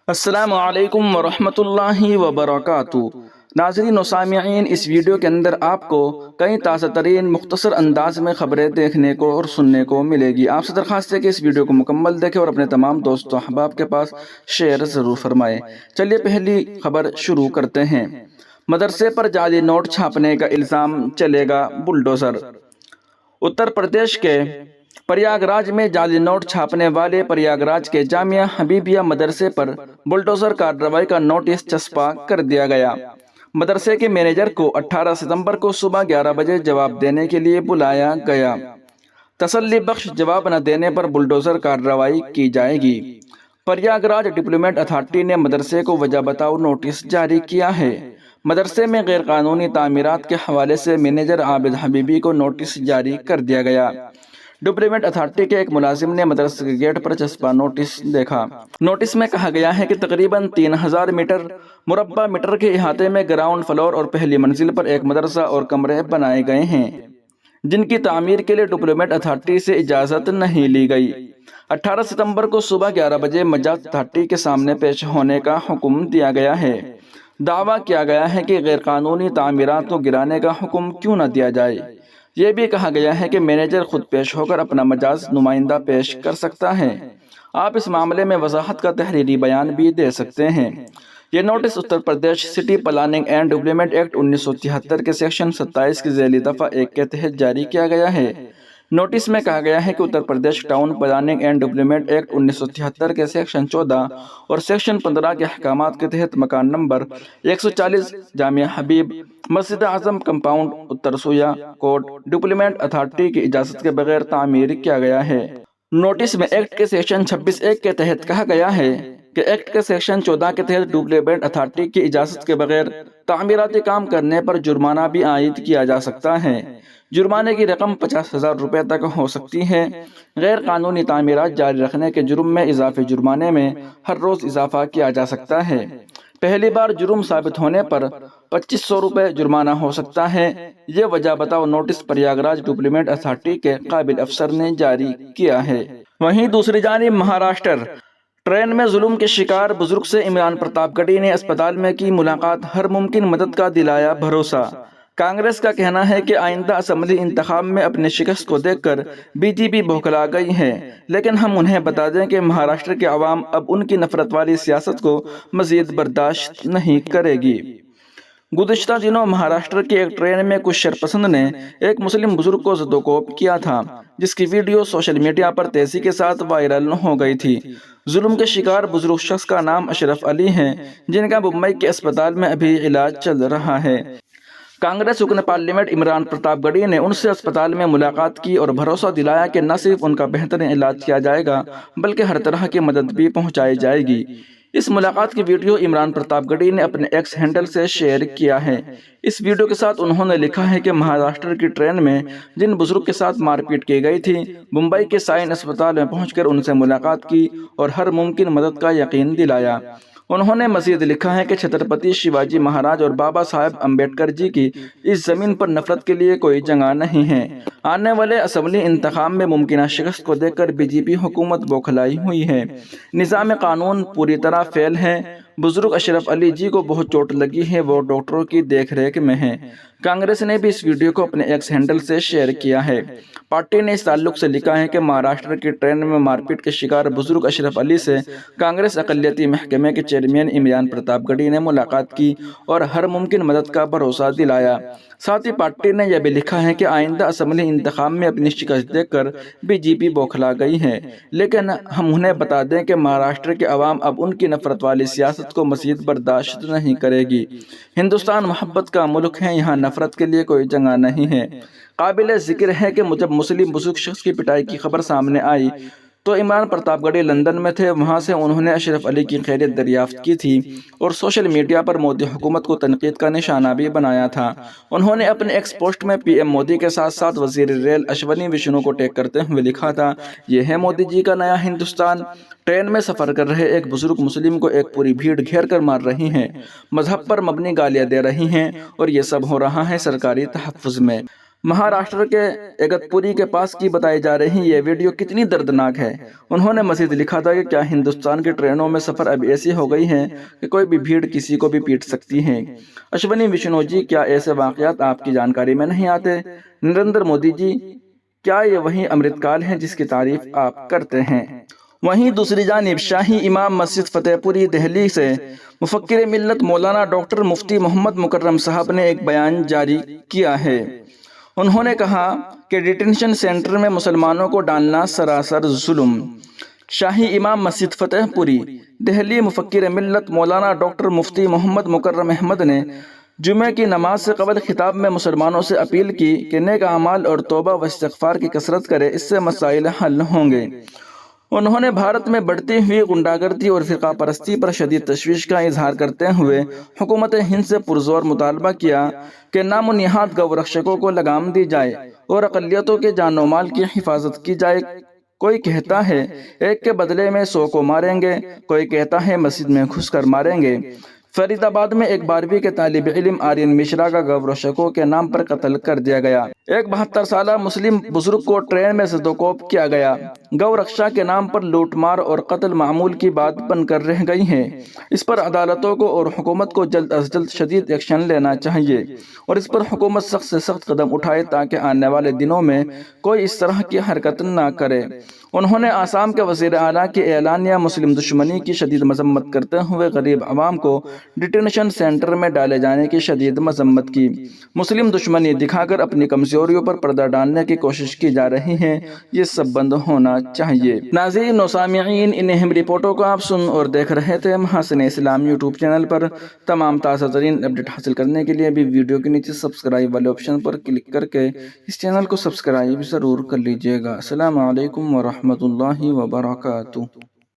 السلام علیکم ورحمۃ اللہ وبرکاتہ۔ ناظرین و سامعین، اس ویڈیو کے اندر آپ کو کئی تازہ ترین مختصر انداز میں خبریں دیکھنے کو اور سننے کو ملے گی۔ آپ سے درخواست ہے کہ اس ویڈیو کو مکمل دیکھیں اور اپنے تمام دوست و احباب کے پاس شیئر ضرور فرمائیں۔ چلیے پہلی خبر شروع کرتے ہیں۔ مدرسے پر جعلی نوٹ چھاپنے کا الزام، چلے گا بلڈوزر۔ اتر پردیش کے پریاگ راج میں جعلی نوٹ چھاپنے والے پریاگ راج کے جامعہ حبیبیہ مدرسے پر بلڈوزر کارروائی کا نوٹس چسپاں کر دیا گیا۔ مدرسے کے مینیجر کو 18 ستمبر کو صبح 11 بجے جواب دینے کے لیے بلایا گیا۔ تسلی بخش جواب نہ دینے پر بلڈوزر کارروائی کی جائے گی۔ پریاگ راج ڈیولپمنٹ اتھارٹی نے مدرسے کو وجہ بتاؤ نوٹس جاری کیا ہے۔ مدرسے میں غیر قانونی تعمیرات کے حوالے سے مینیجر عابد حبیبی کو نوٹس جاری کر دیا گیا۔ ڈیولپمنٹ اتھارٹی کے ایک ملازم نے مدرسے کے گیٹ پر چسپاں نوٹس دیکھا۔ نوٹس میں کہا گیا ہے کہ تقریباً 3000 مربع میٹر کے احاطے میں گراؤنڈ فلور اور پہلی منزل پر ایک مدرسہ اور کمرے بنائے گئے ہیں، جن کی تعمیر کے لیے ڈیولپمنٹ اتھارٹی سے اجازت نہیں لی گئی۔ 18 ستمبر کو صبح 11 بجے مجاز اتھارٹی کے سامنے پیش ہونے کا حکم دیا گیا ہے۔ دعویٰ کیا گیا ہے کہ غیر قانونی تعمیرات کو گرانے کا حکم کیوں نہ دیا جائے۔ یہ بھی کہا گیا ہے کہ مینیجر خود پیش ہو کر اپنا مجاز نمائندہ پیش کر سکتا ہے۔ آپ اس معاملے میں وضاحت کا تحریری بیان بھی دے سکتے ہیں۔ یہ notice Uttar Pradesh city planning and development act 1973 کے سیکشن 27 کی ذیلی دفعہ 1 کے تحت جاری کیا گیا ہے۔ نوٹس میں کہا گیا ہے کہ Uttar Pradesh town planning and development act 1973 کے سیکشن 14 اور سیکشن 15 کے احکامات کے تحت مکان نمبر 140 جامعہ حبیب مسجد اعظم کمپاؤنڈ اتر سویا کوٹ ڈیولپمنٹ اتھارٹی کی اجازت کے بغیر تعمیر کیا گیا ہے۔ نوٹس میں ایکٹ کے سیکشن 26(1) کے تحت کہا گیا ہے کہ ایکٹ کے سیکشن 14 کے تحت ڈیولپمنٹ اتھارٹی کی اجازت کے بغیر تعمیراتی کام کرنے پر جرمانہ بھی عائد کیا جا سکتا ہے۔ جرمانے کی رقم 50,000 روپے تک ہو سکتی ہے۔ غیر قانونی تعمیرات جاری رکھنے کے جرم میں اضافی جرمانے میں ہر روز اضافہ کیا جا سکتا ہے۔ پہلی بار جرم ثابت ہونے پر 2500 روپے جرمانہ ہو سکتا ہے۔ یہ وجہ بتاؤ نوٹس پریاگ راج ڈیولپمنٹ اتھارٹی کے قابل افسر نے جاری کیا ہے۔ وہیں دوسری جانب مہاراشٹر ٹرین میں ظلم کے شکار بزرگ سے عمران پرتاپ گڑھی نے اسپتال میں کی ملاقات، ہر ممکن مدد کا دلایا بھروسہ۔ کانگریس کا کہنا ہے کہ آئندہ اسمبلی انتخاب میں اپنی شکست کو دیکھ کر بی جے پی بوکھلا گئی ہے، لیکن ہم انہیں بتا دیں کہ مہاراشٹر کے عوام اب ان کی نفرت والی سیاست کو مزید برداشت نہیں کرے گی۔ گزشتہ دنوں مہاراشٹر کی ایک ٹرین میں کچھ شرپسند نے ایک مسلم بزرگ کو زد و کوب کیا تھا، جس کی ویڈیو سوشل میڈیا پر تیزی کے ساتھ وائرل ہو گئی تھی۔ ظلم کے شکار بزرگ شخص کا نام اشرف علی ہے، جن کا ممبئی کے اسپتال میں ابھی علاج چل رہا ہے۔ کانگریس رکن پارلیمنٹ عمران پرتاپ گڑھی نے ان سے اسپتال میں ملاقات کی اور بھروسہ دلایا کہ نہ صرف ان کا بہترین علاج کیا جائے گا بلکہ ہر طرح کی مدد بھی پہنچائی جائے گی۔ اس ملاقات کی ویڈیو عمران پرتاپ گڑھی نے اپنے ایکس ہینڈل سے شیئر کیا ہے۔ اس ویڈیو کے ساتھ انہوں نے لکھا ہے کہ مہاراشٹر کی ٹرین میں جن بزرگ کے ساتھ مار پیٹ کی گئی تھی، ممبئی کے سائن اسپتال میں پہنچ کر ان سے ملاقات کی اور ہر ممکن مدد کا یقین دلایا۔ انہوں نے مزید لکھا ہے کہ چھترپتی شیواجی مہاراج اور بابا صاحب امبیڈکر جی کی اس زمین پر نفرت کے لیے کوئی جگہ نہیں ہے۔ آنے والے اسمبلی انتخاب میں ممکنہ شکست کو دیکھ کر بی جے پی حکومت بوکھلائی ہوئی ہے۔ نظام قانون پوری طرح فیل ہے۔ بزرگ اشرف علی جی کو بہت چوٹ لگی ہے، وہ ڈاکٹروں کی دیکھ ریکھ میں ہیں۔ کانگریس نے بھی اس ویڈیو کو اپنے ایکس ہینڈل سے شیئر کیا ہے۔ پارٹی نے اس تعلق سے لکھا ہے کہ مہاراشٹر کی ٹرین میں مار پیٹ کے شکار بزرگ اشرف علی سے کانگریس اقلیتی محکمے کے چیئرمین عمران پرتاپ گڑھی نے ملاقات کی اور ہر ممکن مدد کا بھروسہ دلایا۔ ساتھ ہی پارٹی نے یہ بھی لکھا ہے کہ آئندہ اسمبلی انتخاب میں اپنی شکست دیکھ کر بی جے پی بوکھلا گئی ہے، لیکن ہم انہیں بتا دیں کہ مہاراشٹر کے عوام اب ان کی نفرت والی سیاست کو مزید برداشت نہیں کرے گی۔ ہندوستان محبت کا ملک ہے، یہاں نفرت کے لیے کوئی جگہ نہیں ہے۔ قابل ذکر ہے کہ جب مسلم بزرگ شخص کی پٹائی کی خبر سامنے آئی تو عمران پرتاپ گڑھی لندن میں تھے۔ وہاں سے انہوں نے اشرف علی کی خیریت دریافت کی تھی اور سوشل میڈیا پر مودی حکومت کو تنقید کا نشانہ بھی بنایا تھا۔ انہوں نے اپنے ایکس پوسٹ میں پی ایم مودی کے ساتھ ساتھ وزیر ریل اشونی وشنو کو ٹیگ کرتے ہوئے لکھا تھا، یہ ہے مودی جی کا نیا ہندوستان۔ ٹرین میں سفر کر رہے ایک بزرگ مسلم کو ایک پوری بھیڑ گھیر کر مار رہی ہے، مذہب پر مبنی گالیاں دے رہی ہیں، اور یہ سب ہو رہا ہے سرکاری تحفظ میں۔ مہاراشٹر کے اگتپوری کے پاس کی بتائی جا رہی یہ ویڈیو کتنی دردناک ہے۔ انہوں نے مزید لکھا تھا کہ کیا ہندوستان کی ٹرینوں میں سفر اب ایسی ہو گئی ہیں کہ کوئی بھی بھیڑ کسی کو بھی پیٹ سکتی ہے۔ اشونی وشنو جی، کیا ایسے واقعات آپ کی جانکاری میں نہیں آتے؟ نریندر مودی جی، کیا یہ وہی امرت کال ہے جس کی تعریف آپ کرتے ہیں؟ وہیں دوسری جانب شاہی امام مسجد فتح پوری دہلی سے مفکر ملت مولانا ڈاکٹر مفتی محمد مکرم صاحب نے ایک بیان جاری کیا ہے۔ انہوں نے کہا کہ ڈیٹینشن سینٹر میں مسلمانوں کو ڈالنا سراسر ظلم۔ شاہی امام مسجد فتح پوری دہلی مفکر ملت مولانا ڈاکٹر مفتی محمد مکرم احمد نے جمعہ کی نماز سے قبل خطاب میں مسلمانوں سے اپیل کی کہ نیک اعمال اور توبہ و استغفار کی کثرت کرے، اس سے مسائل حل ہوں گے۔ انہوں نے بھارت میں بڑھتی ہوئی غنڈہ گردی اور فرقہ پرستی پر شدید تشویش کا اظہار کرتے ہوئے حکومت ہند سے پرزور مطالبہ کیا کہ نام و نہاد گو رکشکوں کو لگام دی جائے اور اقلیتوں کے جان و مال کی حفاظت کی جائے۔ کوئی کہتا ہے ایک کے بدلے میں 100 کو ماریں گے، کوئی کہتا ہے مسجد میں گھس کر ماریں گے۔ فرید آباد میں ایک 12ویں کے طالب علم آرین مشرا کا گو رکشکوں کے نام پر قتل کر دیا گیا۔ ایک 72 سالہ مسلم بزرگ کو ٹرین میں زدوکوب کیا گیا۔ گو رکشا کے نام پر لوٹ مار اور قتل معمول کی بات بن کر رہ گئی ہے۔ اس پر عدالتوں کو اور حکومت کو جلد از جلد شدید ایکشن لینا چاہیے اور اس پر حکومت سخت سے سخت قدم اٹھائے تاکہ آنے والے دنوں میں کوئی اس طرح کی حرکت نہ کرے۔ انہوں نے آسام کے وزیر اعلیٰ کی اعلانیہ مسلم دشمنی کی شدید مذمت کرتے ہوئے غریب عوام کو ڈیٹینشن سینٹر میں ڈالے جانے کی شدید مذمت کی۔ مسلم دشمنی دکھا کر اپنی کمزوریوں پر پردہ ڈالنے کی کوشش کی جا رہی ہے، یہ سب بند ہونا چاہیے۔ ناظرین و سامعین، ان اہم رپورٹوں کو آپ سن اور دیکھ رہے تھے محاسن اسلام یوٹیوب چینل پر۔ تمام تازہ ترین اپڈیٹ حاصل کرنے کے لیے بھی ویڈیو کے نیچے سبسکرائب والے آپشن پر کلک کر کے اس چینل کو سبسکرائب ضرور کر لیجئے گا۔ السلام علیکم ورحمۃ اللہ وبرکاتہ۔